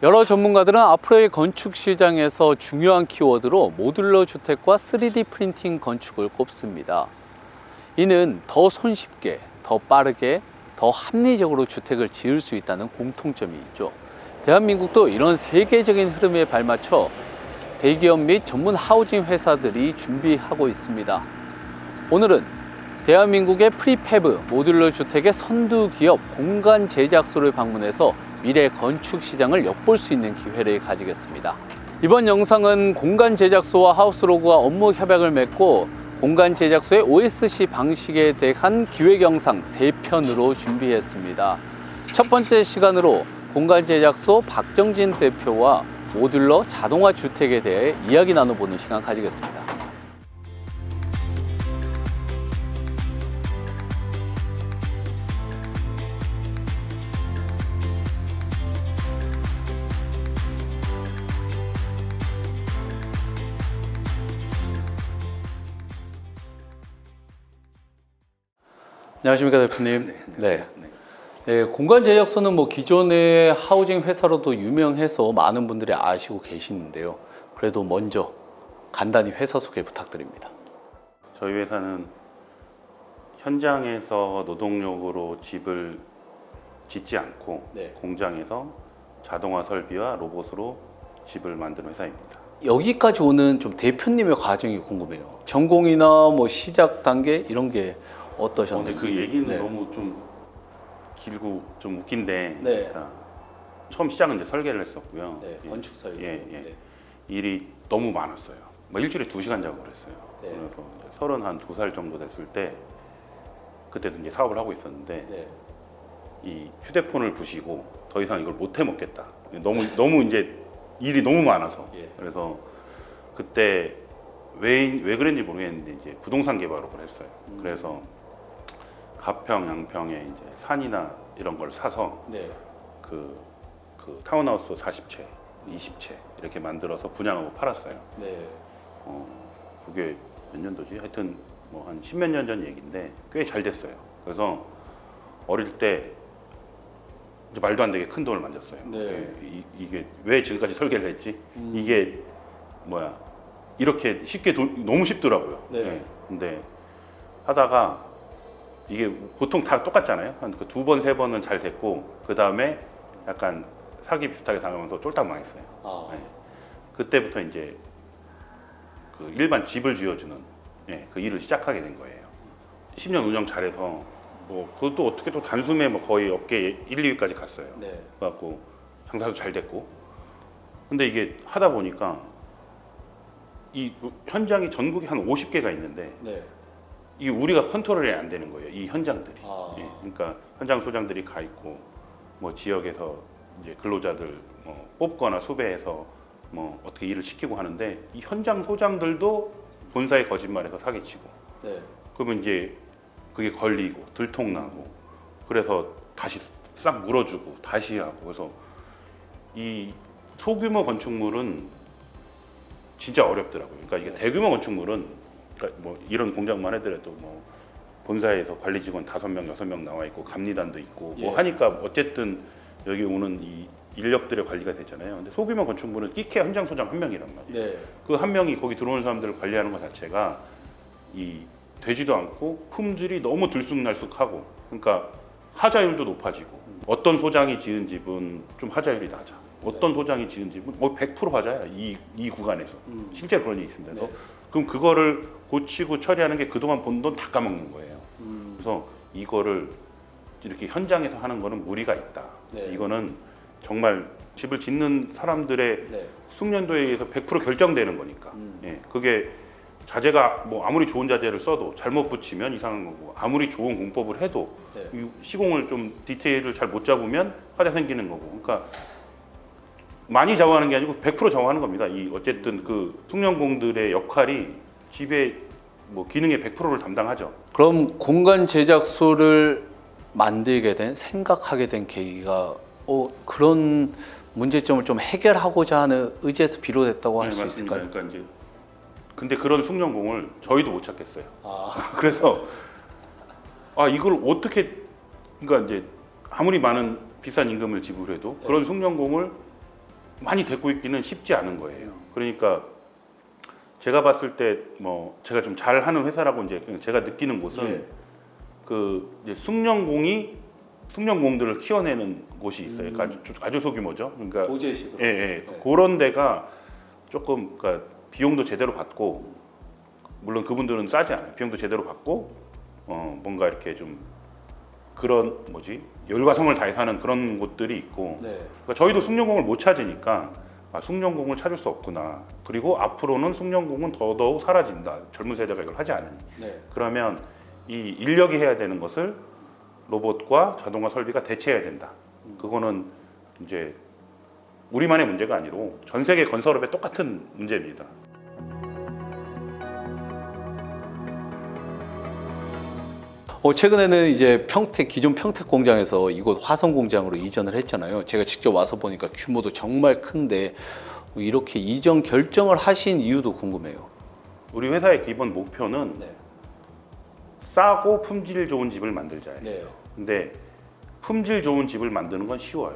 여러 전문가들은 앞으로의 건축 시장에서 중요한 키워드로 모듈러 주택과 3D 프린팅 건축을 꼽습니다. 이는 더 손쉽게, 더 빠르게, 더 합리적으로 주택을 지을 수 있다는 공통점이 있죠. 대한민국도 이런 세계적인 흐름에 발맞춰 대기업 및 전문 하우징 회사들이 준비하고 있습니다. 오늘은 대한민국의 프리패브 모듈러 주택의 선두 기업 공간 제작소를 방문해서 미래 건축 시장을 엿볼 수 있는 기회를 가지겠습니다. 이번 영상은 공간 제작소와 하우스로그가 업무 협약을 맺고 공간 제작소의 OSC 방식에 대한 기획 영상 3편으로 준비했습니다. 첫 번째 시간으로 공간 제작소 박정진 대표와 모듈러 자동화 주택에 대해 이야기 나눠보는 시간 가지겠습니다. 안녕하십니까 대표님. 네, 공간 제작소는 기존의 하우징 회사로도 유명해서 많은 분들이 아시고 계시는데요. 그래도 먼저 간단히 회사 소개 부탁드립니다. 저희 회사는 현장에서 노동력으로 집을 짓지 않고 공장에서 자동화 설비와 로봇으로 집을 만드는 회사입니다. 여기까지 오는 좀 대표님의 과정이 궁금해요. 전공이나 시작 단계 이런 게 어떠셨나요? 근데 그 얘기는 너무 좀 길고 좀 웃긴데 처음 시작은 이제 설계를 했었고요. 건축 설계. 일이 너무 많았어요. 일주일에 2시간 작업을 했어요. 그래서 32살 정도 됐을 때 그때도 이제 사업을 하고 있었는데 이 휴대폰을 부시고 더 이상 이걸 못 해 먹겠다. 너무 이제 일이 너무 많아서 그래서 그때 왜 그랬는지 모르겠는데 이제 부동산 개발업을 했어요. 그래서 가평, 양평에 이제 산이나 이런 걸 사서 그 타운하우스 40채, 20채 이렇게 만들어서 분양하고 팔았어요. 그게 몇 년도지? 하여튼 한 10몇 년 전 얘기인데 꽤 잘 됐어요. 그래서 어릴 때 이제 말도 안 되게 큰 돈을 만졌어요. 이게 왜 지금까지 설계를 했지? 이게 이렇게 쉽게 너무 쉽더라고요. 근데 하다가 이게 보통 다 똑같잖아요. 한 2번, 3번은 잘 됐고 그 다음에 약간 사기 비슷하게 당하면서 쫄딱 망했어요. 그때부터 이제 그 일반 집을 지어주는 그 일을 시작하게 된 거예요. 10년 운영 잘해서 그것도 어떻게 또 단숨에 거의 업계 1, 2위까지 갔어요. 그래갖고 장사도 잘 됐고. 근데 이게 하다 보니까 이 현장이 전국에 한 50개가 있는데 이게 우리가 컨트롤이 안 되는 거예요. 이 현장들이. 그러니까 현장 소장들이 가 있고 지역에서 이제 근로자들 뽑거나 수배해서 어떻게 일을 시키고 하는데 이 현장 소장들도 본사의 거짓말에서 사기치고 그러면 이제 그게 걸리고 들통나고 그래서 다시 싹 물어주고 다시 하고 그래서 이 소규모 건축물은 진짜 어렵더라고요. 그러니까 이게 대규모 건축물은 그러니까 이런 공장만 해더라도 본사에서 관리 직원 5명, 6명 나와 있고 감리단도 있고 하니까 어쨌든 여기 오는 이 인력들의 관리가 되잖아요. 근데 소규모 건축물은 끼케 현장 소장 1명이란 말이에요. 그 1명이 거기 들어오는 사람들을 관리하는 것 자체가 되지도 않고 품질이 너무 들쑥날쑥하고 그러니까 하자율도 높아지고 어떤 소장이 지은 집은 좀 하자율이 낮아. 어떤 소장이 지은 집은 100% 하자야. 이 구간에서 실제 그런 일이 있습니다. 그래서 그럼 그거를 고치고 처리하는 게 그동안 번 돈 다 까먹는 거예요. 그래서 이거를 이렇게 현장에서 하는 거는 무리가 있다. 이거는 정말 집을 짓는 사람들의 숙련도에 의해서 100% 결정되는 거니까. 그게 자재가 아무리 좋은 자재를 써도 잘못 붙이면 이상한 거고 아무리 좋은 공법을 해도 이 시공을 좀 디테일을 잘 못 잡으면 화재 생기는 거고. 그러니까 많이 좌우하는 게 아니고 100% 좌우하는 겁니다. 어쨌든 그 숙련공들의 역할이 집의 기능의 100%를 담당하죠. 그럼 공간 제작소를 만들게 된, 생각하게 된 계기가 그런 문제점을 좀 해결하고자 하는 의지에서 비롯됐다고 할 수 있을까요? 그러니까 이제 근데 그런 숙련공을 저희도 못 찾겠어요. 그래서 이걸 어떻게 그러니까 이제 아무리 많은 비싼 임금을 지불해도 그런 숙련공을 많이 데리고 있기는 쉽지 않은 거예요. 그러니까 제가 봤을 때 뭐 제가 좀 잘하는 회사라고 이제 제가 느끼는 곳은 예. 그 이제 숙련공들을 키워내는 곳이 있어요. 그러니까 아주 소규모죠. 그러니까 도제식으로. 예, 예. 그런 데가 조금 그러니까 비용도 제대로 받고 물론 그분들은 싸지 않아요. 비용도 제대로 받고 뭔가 이렇게 좀 그런 뭐지 열과 성을 다해서 하는 그런 곳들이 있고 네. 그러니까 저희도 숙련공을 못 찾으니까 아, 숙련공을 찾을 수 없구나. 그리고 앞으로는 숙련공은 더더욱 사라진다. 젊은 세대가 이걸 하지 않으니. 네. 그러면 이 인력이 해야 되는 것을 로봇과 자동화 설비가 대체해야 된다. 그거는 이제 우리만의 문제가 아니고 전 세계 건설업의 똑같은 문제입니다. 최근에는 이제 기존 평택 공장에서 이곳 화성 공장으로 이전을 했잖아요. 제가 직접 와서 보니까 규모도 정말 큰데 이렇게 이전 결정을 하신 이유도 궁금해요. 우리 회사의 기본 목표는 네. 싸고 품질 좋은 집을 만들자예요. 네. 근데 품질 좋은 집을 만드는 건 쉬워요.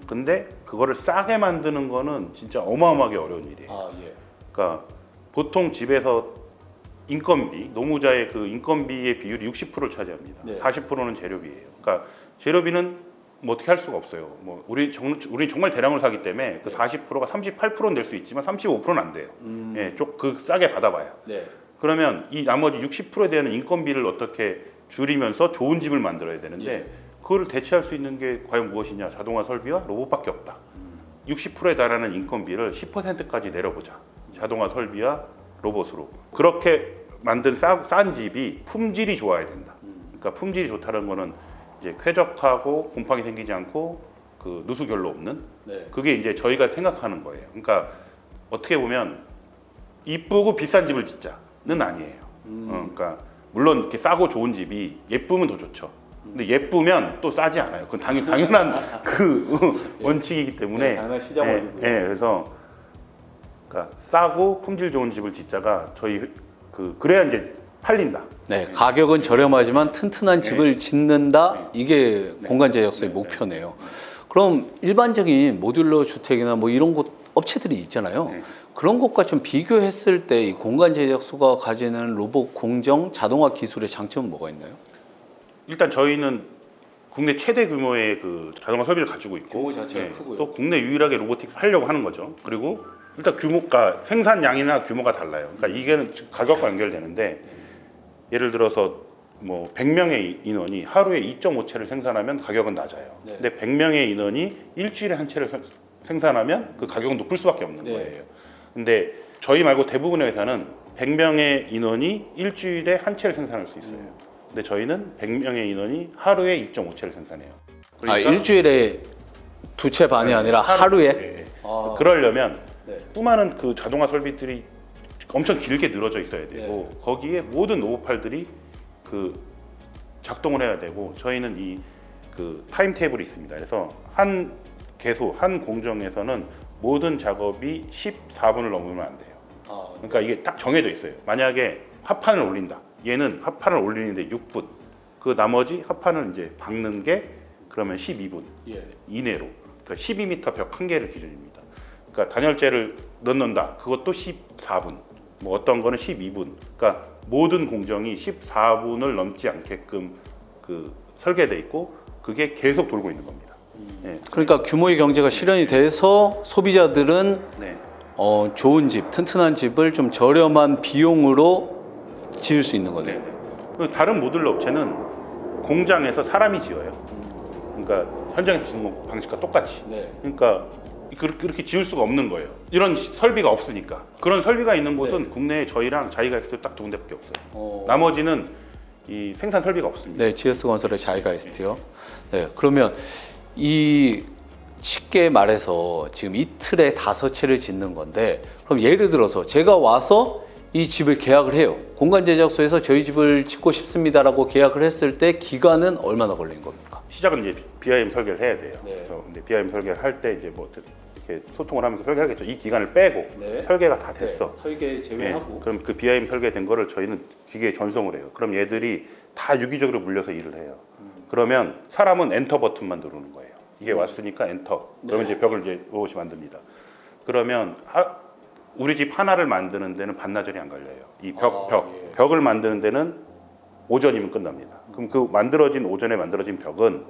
근데 그거를 싸게 만드는 거는 진짜 어마어마하게 어려운 일이에요. 아, 예. 그러니까 보통 집에서 인건비, 노무자의 그 인건비의 비율이 60%를 차지합니다. 네. 40%는 재료비예요. 그러니까 재료비는 뭐 어떻게 할 수가 없어요. 뭐 우리 정말 대량으로 사기 때문에 그 40%가 38%는 될 수 있지만 35%는 안 돼요. 예, 그 싸게 받아봐요. 네. 그러면 이 나머지 60%에 대한 인건비를 어떻게 줄이면서 좋은 집을 만들어야 되는데 예. 그걸 대체할 수 있는 게 과연 무엇이냐? 자동화 설비와 로봇밖에 없다. 60%에 달하는 인건비를 10%까지 내려보자. 자동화 설비와 로봇으로. 그렇게 만든 싼 집이 품질이 좋아야 된다. 그러니까 품질이 좋다는 거는 이제 쾌적하고 곰팡이 생기지 않고 그 누수 결로 없는 네. 그게 이제 저희가 생각하는 거예요. 그러니까 어떻게 보면 이쁘고 비싼 집을 짓자는 아니에요. 그러니까 물론 이렇게 싸고 좋은 집이 예쁘면 더 좋죠. 근데 예쁘면 또 싸지 않아요. 그건 당연한 그 원칙이기 때문에. 네, 당연한 시장 원리고요. 그래서 그러니까 싸고 품질 좋은 집을 짓자가 저희 그래야 이제 팔린다. 네, 가격은 저렴하지만 튼튼한 집을 짓는다. 이게 공간 제작소의 목표네요. 그럼 일반적인 모듈러 주택이나 뭐 이런 곳 업체들이 있잖아요. 네. 그런 것과 좀 비교했을 때 이 공간 제작소가 가지는 로봇 공정 자동화 기술의 장점은 뭐가 있나요? 일단 저희는 국내 최대 규모의 그 자동화 설비를 가지고 있고 규모 자체가 크고요. 또 국내 유일하게 로보틱스 하려고 하는 거죠. 그리고 일단 규모가 생산량이나 규모가 달라요. 그러니까 이게 가격과 연결되는데 예를 들어서 뭐 100명의 인원이 하루에 2.5채를 생산하면 가격은 낮아요. 네. 근데 100명의 인원이 일주일에 한 채를 생산하면 그 가격은 높을 수밖에 없는 네. 거예요. 근데 저희 말고 대부분의 회사는 100명의 인원이 일주일에 한 채를 생산할 수 있어요. 근데 저희는 100명의 인원이 하루에 2.5채를 생산해요. 일주일에 2채 반이 아니라 하루에? 네. 아, 그러려면 네. 수많은 그 자동화 설비들이 엄청 길게 늘어져 있어야 되고 네. 거기에 모든 로봇팔들이 그 작동을 해야 되고 저희는 이 그 타임 테이블이 있습니다. 그래서 한 개소 한 공정에서는 모든 작업이 14분을 넘으면 안 돼요. 아, 그러니까 이게 딱 정해져 있어요. 만약에 합판을 올린다. 얘는 합판을 올리는데 6분. 그 나머지 합판을 이제 박는 게 그러면 12분 예. 이내로. 그러니까 12m 벽 한 개를 기준입니다. 그러니까 단열재를 넣는다. 그것도 14분. 뭐 어떤 거는 12분. 그러니까 모든 공정이 14분을 넘지 않게끔 그 설계돼 있고 그게 계속 돌고 있는 겁니다. 네. 그러니까 규모의 경제가 실현이 돼서 소비자들은 네. 좋은 집, 튼튼한 집을 좀 저렴한 비용으로 지을 수 있는 거네요. 그리고 다른 모듈러 업체는 공장에서 사람이 지어요. 그러니까 현장에서 짓는 방식과 똑같이. 네. 그러니까 그렇게 지을 수가 없는 거예요. 이런 설비가 없으니까. 그런 설비가 있는 곳은 국내에 저희랑 자이가이스트 딱 두 군데밖에 없어요. 나머지는 이 생산 설비가 없습니다. 네, GS건설의 자이가이스트요. 네, 그러면 이 쉽게 말해서 지금 이틀에 5채를 짓는 건데 그럼 예를 들어서 제가 와서 이 집을 계약을 해요. 공간 제작소에서 저희 집을 짓고 싶습니다라고 계약을 했을 때 기간은 얼마나 걸린 겁니까? 시작은 이제 BIM 설계를 해야 돼요. 네. 그래서 근데 BIM 설계를 할 때 이제 뭐 이렇게 소통을 하면서 설계하겠죠. 이 기간을 빼고 네. 설계가 다 됐어. 설계 제외하고. 그럼 그 BIM 설계된 거를 저희는 기계에 전송을 해요. 그럼 얘들이 다 유기적으로 물려서 일을 해요. 그러면 사람은 엔터 버튼만 누르는 거예요. 이게 왔으니까 엔터. 그러면 이제 벽을 이제 로봇이 만듭니다. 그러면 우리 집 하나를 만드는 데는 반나절이 안 걸려요. 이 예. 벽을 만드는 데는 오전이면 끝납니다. 그럼 그 오전에 만들어진 벽은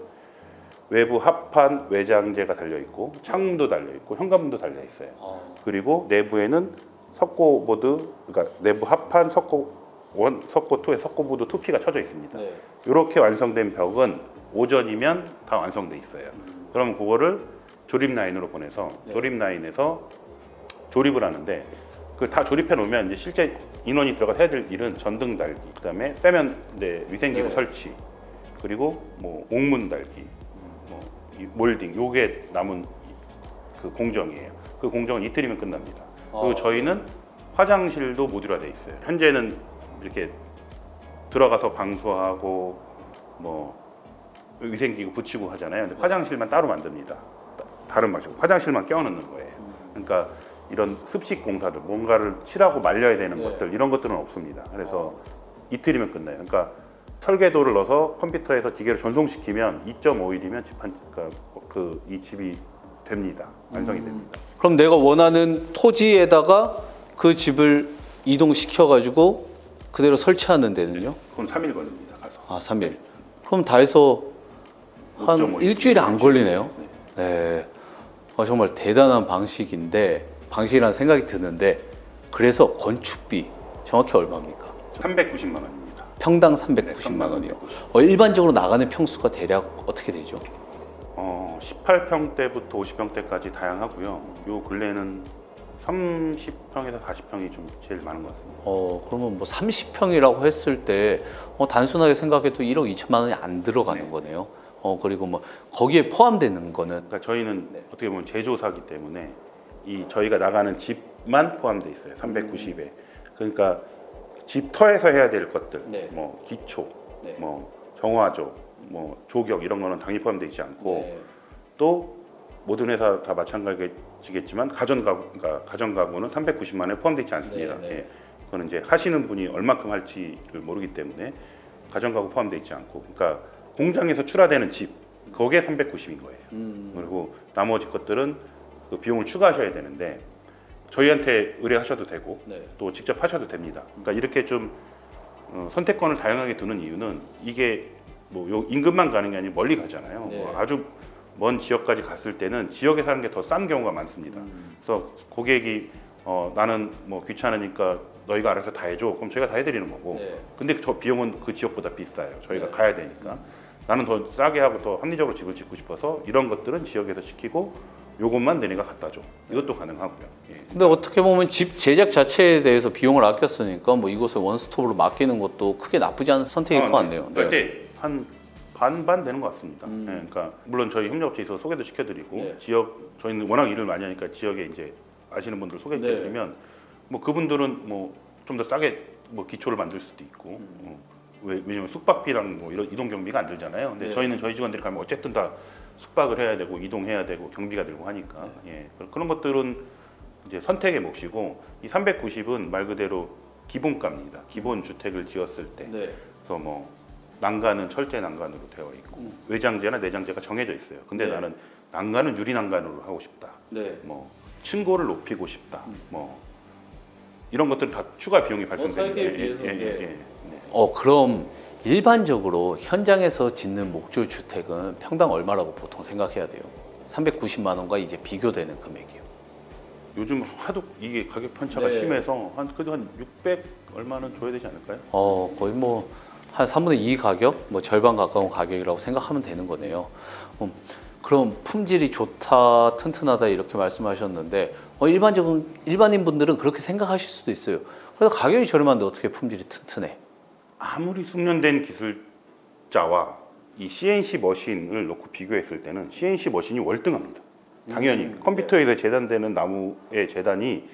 외부 합판 외장재가 달려 있고 창문도 달려 있고 현관문도 달려 있어요. 그리고 내부에는 석고보드, 그러니까 내부 합판 석고 1, 석고 2에 석고보드 2P가 쳐져 있습니다. 네. 이렇게 완성된 벽은 오전이면 다 완성돼 있어요. 그럼 그거를 조립 라인으로 보내서 네. 조립 라인에서 조립을 하는데 그 다 조립해 놓으면 이제 실제 인원이 들어가 해야 될 일은 전등 달기, 그다음에 빼면 위생기구 네. 설치, 그리고 뭐 옥문 달기, 뭐 이 몰딩, 요게 남은 그 공정이에요. 그 공정은 이틀이면 끝납니다. 그리고 저희는 화장실도 모듈화돼 있어요. 현재는 이렇게 들어가서 방수하고 뭐 위생기구 붙이고 하잖아요. 근데 화장실만 따로 만듭니다. 다른 방식, 화장실만 껴넣는 거예요. 그러니까 이런 습식 공사들, 뭔가를 칠하고 말려야 되는 네. 것들, 이런 것들은 없습니다. 그래서 이틀이면 끝나요. 그러니까 설계도를 넣어서 컴퓨터에서 기계로 전송시키면 2.5일이면 이 집이 됩니다. 완성이 됩니다. 그럼 내가 원하는 토지에다가 그 집을 이동시켜 가지고 그대로 설치하는 데는요? 그건 3일 걸립니다. 가서. 3일. 그럼 다 해서 한 5.5 일주일이 안 걸리네요. 네. 정말 대단한 방식이라는 생각이 드는데, 그래서 건축비 정확히 얼마입니까? 390만 원입니다. 평당 390만 원이요. 일반적으로 나가는 평수가 대략 어떻게 되죠? 18평대부터 50평대까지 다양하고요. 요 근래는 30평에서 40평이 좀 제일 많은 것 같습니다. 그러면 뭐 30평이라고 했을 때 단순하게 생각해도 1억 2천만 원이 안 들어가는 네. 거네요. 그리고 뭐 거기에 포함되는 거는 그러니까 저희는 네. 어떻게 보면 제조사기 때문에 이 저희가 나가는 집만 포함되어 있어요. 390에. 그러니까 집터에서 해야 될 것들, 네. 뭐 기초, 네. 뭐 정화조, 뭐 조격 이런 거는 당연히 포함되어 있지 않고 네. 또 모든 회사 다 마찬가지겠지만 가전가구는 390만 원에 포함되어 있지 않습니다. 네, 네. 예. 그거는 이제 하시는 분이 얼마큼 할지를 모르기 때문에 가전가구 포함되어 있지 않고, 그러니까 공장에서 출하되는 집 거기에 390인 거예요. 그리고 나머지 것들은 그 비용을 추가하셔야 되는데 저희한테 의뢰하셔도 되고 네. 또 직접 하셔도 됩니다. 그러니까 이렇게 좀 선택권을 다양하게 두는 이유는 이게 뭐 요 인근만 가는 게 아니라 멀리 가잖아요. 네. 뭐 아주 먼 지역까지 갔을 때는 지역에 사는 게 더 싼 경우가 많습니다. 그래서 고객이 나는 뭐 귀찮으니까 너희가 알아서 다 해줘. 그럼 저희가 다 해드리는 거고. 네. 근데 저 비용은 그 지역보다 비싸요. 저희가 네. 가야 되니까. 나는 더 싸게 하고 더 합리적으로 집을 짓고 싶어서 이런 것들은 지역에서 시키고 요것만 너네가 갖다 줘. 이것도 가능하고요. 예. 근데 어떻게 보면 집 제작 자체에 대해서 비용을 아꼈으니까 뭐 이곳에 원스톱으로 맡기는 것도 크게 나쁘지 않은 선택일 것 같네요. 그때 한 반반 되는 것 같습니다. 음. 예, 그러니까 물론 저희 협력업체에 있어서 소개도 시켜드리고 네. 저희는 워낙 일을 많이 하니까 지역에 이제 아시는 분들 소개해드리면 뭐 그분들은 뭐 좀 더 싸게 뭐 기초를 만들 수도 있고 왜냐면 숙박비랑 뭐 이런 이동 경비가 안 들잖아요. 근데 네. 저희는 저희 직원들이 가면 어쨌든 다 숙박을 해야 되고 이동해야 되고 경비가 들고 하니까 예, 그런 것들은 이제 선택의 몫이고 이 390은 말 그대로 기본가입니다. 기본 주택을 지었을 때 네. 그래서 뭐 난간은 철제 난간으로 되어 있고 외장재나 내장재가 정해져 있어요. 근데 네. 나는 난간은 유리 난간으로 하고 싶다. 네. 뭐 층고를 높이고 싶다. 뭐 이런 것들은 다 추가 비용이 발생됩니다. 설계에 비해서, 네. 그럼 일반적으로 현장에서 짓는 목조 주택은 평당 얼마라고 보통 생각해야 돼요? 390만 원과 이제 비교되는 금액이요. 요즘 하도 이게 가격 편차가 네. 심해서 그래도 한 600 얼마는 줘야 되지 않을까요? 거의 뭐 한 3분의 2 가격, 뭐 절반 가까운 가격이라고 생각하면 되는 거네요. 그럼 품질이 좋다, 튼튼하다 이렇게 말씀하셨는데 일반인 분들은 그렇게 생각하실 수도 있어요. 그래서 가격이 저렴한데 어떻게 품질이 튼튼해? 아무리 숙련된 기술자와 이 CNC 머신을 놓고 비교했을 때는 CNC 머신이 월등합니다. 당연히 컴퓨터에서 재단되는 나무의 재단이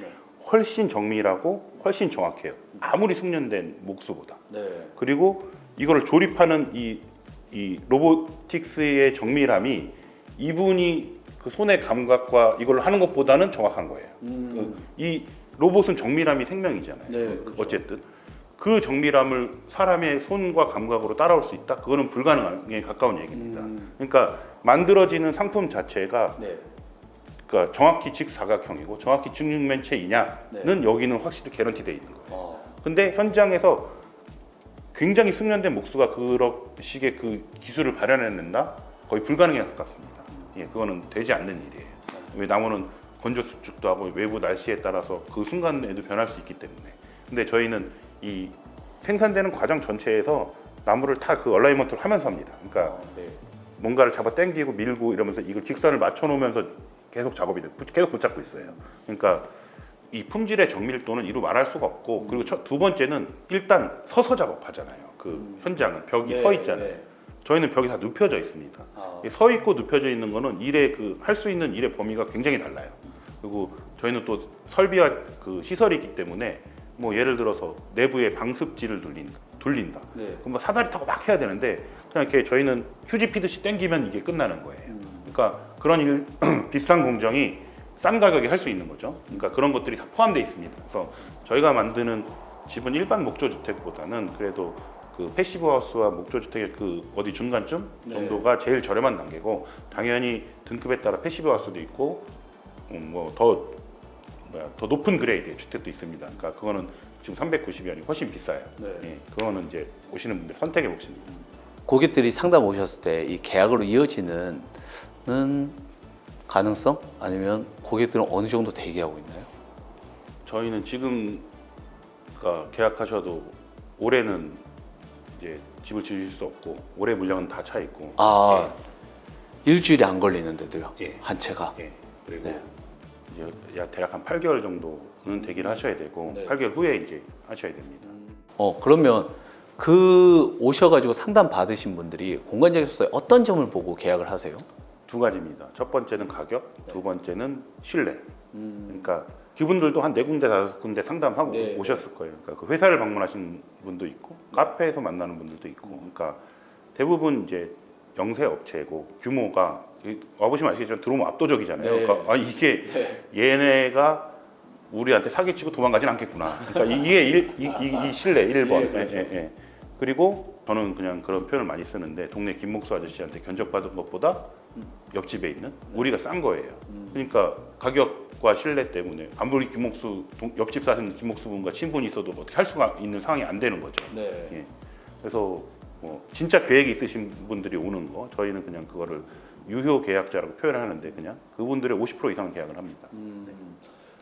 훨씬 정밀하고 훨씬 정확해요. 아무리 숙련된 목수보다. 네. 그리고 이거를 조립하는 이 로보틱스의 정밀함이 이분이 그 손의 감각과 이걸 하는 것보다는 정확한 거예요. 이 로봇은 정밀함이 생명이잖아요. 네, 어쨌든 그 정밀함을 사람의 손과 감각으로 따라올 수 있다? 그거는 불가능에 가까운 얘기입니다. 그러니까 만들어지는 상품 자체가 네. 그러니까 정확히 직사각형이고 정확히 직육면체이냐는 여기는 확실히 개런티돼 있는 거예요. 근데 현장에서 굉장히 숙련된 목수가 그런 식의 그 기술을 발현해낸다? 거의 불가능에 가깝습니다. 예, 그거는 되지 않는 일이에요. 왜 나무는 건조 수축도 하고 외부 날씨에 따라서 그 순간에도 변할 수 있기 때문에. 근데 저희는 이 생산되는 과정 전체에서 나무를 다 그 얼라이먼트를 하면서 합니다. 그러니까 뭔가를 잡아 당기고 밀고 이러면서 이걸 직선을 맞춰 놓으면서 계속 작업이 돼요. 계속 붙잡고 있어요. 그러니까 이 품질의 정밀도는 이루 말할 수가 없고, 그리고 두 번째는 일단 서서 작업하잖아요. 그 현장은 벽이 서 있잖아요. 저희는 벽이 다 눕혀져 있습니다. 서 있고 눕혀져 있는 거는 일의 그 할 수 있는 일의 범위가 굉장히 달라요. 그리고 저희는 또 설비와 그 시설이 있기 때문에 뭐 예를 들어서 내부에 방습지를 둘린다. 그럼 뭐 사다리 타고 막 해야 되는데 그냥 이렇게 저희는 휴지 피듯이 당기면 이게 끝나는 거예요. 그러니까 그런 비싼 공정이 싼 가격에 할 수 있는 거죠. 그러니까 그런 것들이 다 포함되어 있습니다. 그래서 저희가 만드는 집은 일반 목조주택보다는 그래도 그 패시브 하우스와 목조주택의 그 어디 중간쯤 정도가 제일 저렴한 단계고, 당연히 등급에 따라 패시브 하우스도 있고 뭐 더 높은 그레이드의 주택도 있습니다. 그러니까 그거는 지금 390원이 훨씬 비싸요. 예, 그거는 이제 오시는 분들 선택의 몫입니다. 고객들이 상담 오셨을 때 이 계약으로 이어지는 가능성? 아니면 고객들은 어느 정도 대기하고 있나요? 저희는 지금 계약하셔도 올해는 이제 집을 지으실 수 없고 올해 물량은 다 차 있고. 일주일이 안 걸리는데도요. 예. 한 채가. 예. 그리고 이제 대략 한 8개월 정도는 대기를 하셔야 되고 8개월 후에 이제 하셔야 됩니다. 그러면 그 오셔가지고 상담 받으신 분들이 공간장소에 어떤 점을 보고 계약을 하세요? 두 가지입니다. 첫 번째는 가격, 두 번째는 신뢰. 그러니까 그분들도 한 4군데, 5군데 상담하고 오셨을 거예요. 그러니까 그 회사를 방문하신 분도 있고 카페에서 만나는 분들도 있고. 그러니까 대부분 이제 영세 업체고 규모가 와보시면 아시겠지만 들어오면 압도적이잖아요. 그러니까 이게 얘네가 우리한테 사기치고 도망가진 않겠구나. 그러니까 이게 이 신뢰 1번. 그리고 저는 그냥 그런 표현을 많이 쓰는데 동네 김목수 아저씨한테 견적받은 것보다 옆집에 있는 우리가 싼 거예요. 그러니까 가격과 신뢰 때문에 아무리 옆집 사는 김목수분과 친분이 있어도 어떻게 할 수가 있는 상황이 안 되는 거죠. 예. 그래서 뭐 진짜 계획이 있으신 분들이 오는 거 저희는 그냥 그거를 유효 계약자라고 표현하는데 그냥 그분들의 50% 이상 계약을 합니다.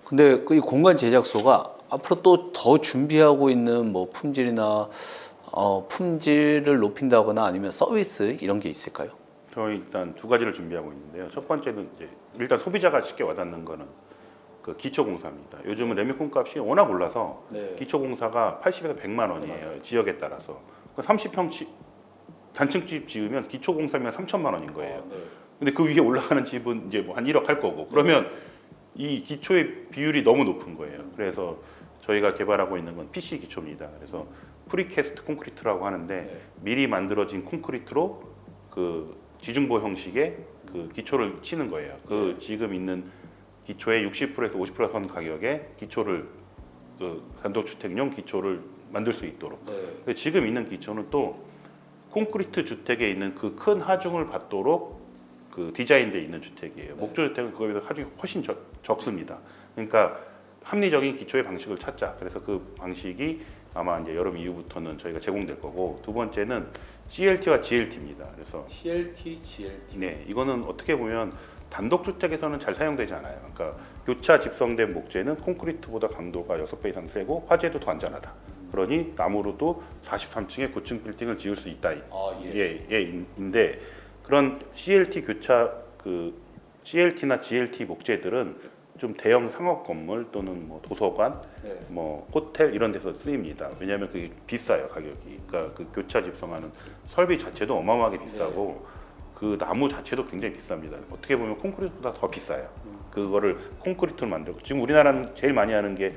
근데 이 공간 제작소가 앞으로 또 더 준비하고 있는 뭐 품질이나 품질을 높인다거나 아니면 서비스 이런 게 있을까요? 저희 일단 두 가지를 준비하고 있는데요. 첫 번째는 이제 일단 소비자가 쉽게 와닿는 거는 그 기초공사입니다. 요즘은 레미콘 값이 워낙 올라서 기초공사가 80에서 100만 원이에요. 지역에 따라서. 30평 단층집 지으면 기초공사면 3천만 원인 거예요. 근데 그 위에 올라가는 집은 이제 뭐 한 1억 할 거고. 그러면 이 기초의 비율이 너무 높은 거예요. 그래서 저희가 개발하고 있는 건 PC 기초입니다. 그래서 프리캐스트 콘크리트라고 하는데 미리 만들어진 콘크리트로 그 지중보 형식의 그 기초를 치는 거예요. 그 지금 있는 기초의 60%에서 50% 선 가격에 기초를 그 단독주택용 기초를 만들 수 있도록. 근데 지금 있는 기초는 또 콘크리트 주택에 있는 그 큰 하중을 받도록 그 디자인되어 있는 주택이에요. 목조주택은 그거에 비해서 하중이 훨씬 적습니다. 그러니까 합리적인 기초의 방식을 찾자. 그래서 그 방식이 아마 이제 여름 이후부터는 저희가 제공될 거고, 두 번째는 CLT와 GLT입니다. 그래서 CLT, GLT. 네, 이거는 어떻게 보면 단독주택에서는 잘 사용되지 않아요. 그러니까 교차 집성된 목재는 콘크리트보다 강도가 6배 이상 세고 화재도 더 안전하다. 그러니 나무로도 43층의 고층 빌딩을 지을 수 있다. 인데 그런 CLT 교차 CLT나 GLT 목재들은 좀 대형 상업 건물 또는 뭐 도서관, 뭐 호텔 이런 데서 쓰입니다. 왜냐하면 그게 비싸요, 가격이. 그러니까 그 교차 집성하는 설비 자체도 어마어마하게 비싸고 그 나무 자체도 굉장히 비쌉니다. 어떻게 보면 콘크리트보다 더 비싸요. 그거를 콘크리트로 만들고 지금 우리나라는 제일 많이 하는 게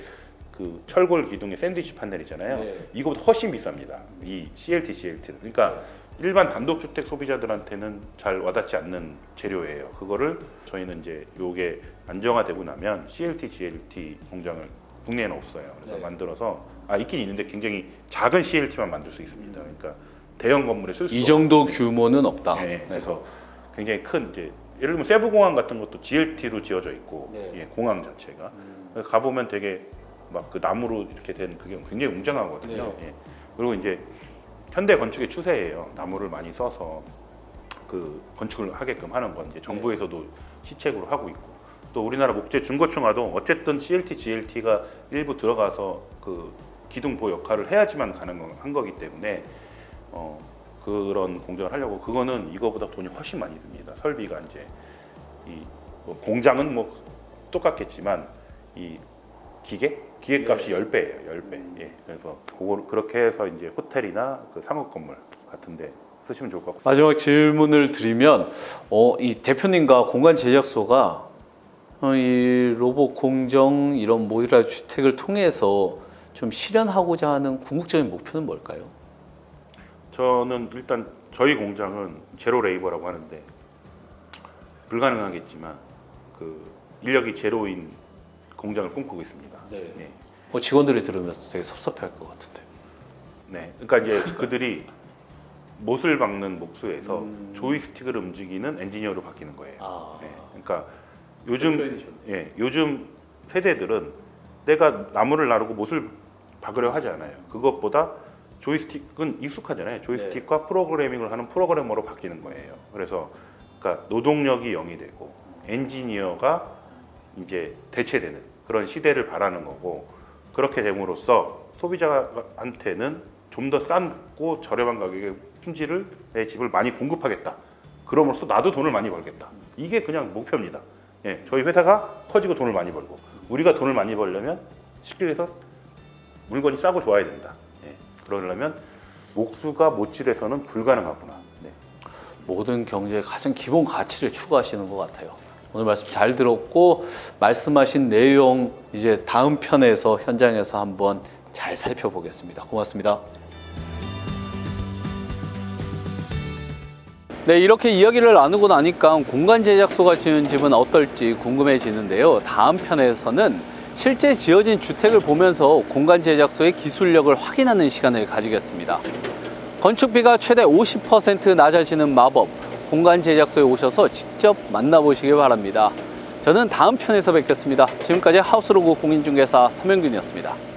그 철골 기둥의 샌드위치 판넬이잖아요. 이거보다 훨씬 비쌉니다. 이 CLT, GLT는. 그러니까 일반 단독주택 소비자들한테는 잘 와닿지 않는 재료예요. 그거를 저희는 이제 요게 안정화되고 나면 CLT, GLT 공장을 국내에는 없어요. 그래서 만들어서 있긴 있는데 굉장히 작은 CLT만 만들 수 있습니다. 그러니까 대형 건물에 쓸 수 이 정도 규모는 없다. 그래서 굉장히 큰 이제 예를 들면 세부공항 같은 것도 GLT로 지어져 있고 네. 예, 공항 자체가 가보면 되게 막 그 나무로 이렇게 된 그게 굉장히 웅장하거든요. 네. 예. 그리고 이제 현대 건축의 추세예요. 나무를 많이 써서 그 건축을 하게끔 하는 건 이제 정부에서도 시책으로 하고 있고 또 우리나라 목재 중고층화도 어쨌든 CLT, GLT가 일부 들어가서 그 기둥보 역할을 해야지만 가능한 거기 때문에 그런 공정을 하려고 그거는 이거보다 돈이 훨씬 많이 듭니다. 설비가 이제 뭐 공장은 뭐 똑같겠지만 이 기계값이 10배예요, 10배. 예. 그래서 그걸 그렇게 해서 이제 호텔이나 그 상업 건물 같은데 쓰시면 좋을 것 같고. 마지막 질문을 드리면 이 대표님과 공간 제작소가 이 로봇 공정 이런 모듈화 주택을 통해서 좀 실현하고자 하는 궁극적인 목표는 뭘까요? 저는 일단 저희 공장은 제로 레이버라고 하는데 불가능하겠지만 그 인력이 제로인 공장을 꿈꾸고 있습니다. 네. 예. 직원들이 들으면 되게 섭섭해할 것 같은데. 네. 그러니까 이제 그들이 못을 박는 목수에서 조이스틱을 움직이는 엔지니어로 바뀌는 거예요. 네. 그러니까 요즘 세대들은 내가 나무를 나르고 못을 박으려 하지 않아요. 그것보다 조이스틱은 익숙하잖아요. 조이스틱과 프로그래밍을 하는 프로그래머로 바뀌는 거예요. 그래서 그러니까 노동력이 0이 되고 엔지니어가 이제 대체되는 그런 시대를 바라는 거고 그렇게 됨으로써 소비자한테는 좀 더 싸고 저렴한 가격에 품질을 내 집을 많이 공급하겠다. 그럼으로써 나도 돈을 많이 벌겠다. 이게 그냥 목표입니다. 예, 저희 회사가 커지고 돈을 많이 벌고 우리가 돈을 많이 벌려면 쉽게 해서 물건이 싸고 좋아야 된다. 예, 그러려면 목수가 못질해서는 불가능하구나. 네. 모든 경제의 가장 기본 가치를 추구하시는 것 같아요. 오늘 말씀 잘 들었고 말씀하신 내용 이제 다음 편에서 현장에서 한번 잘 살펴보겠습니다. 고맙습니다. 네, 이렇게 이야기를 나누고 나니까 공간 제작소가 지은 집은 어떨지 궁금해지는데요. 다음 편에서는 실제 지어진 주택을 보면서 공간 제작소의 기술력을 확인하는 시간을 가지겠습니다. 건축비가 최대 50% 낮아지는 마법, 공간 제작소에 오셔서 직접 만나보시기 바랍니다. 저는 다음 편에서 뵙겠습니다. 지금까지 하우스로그 공인중개사 서명균이었습니다.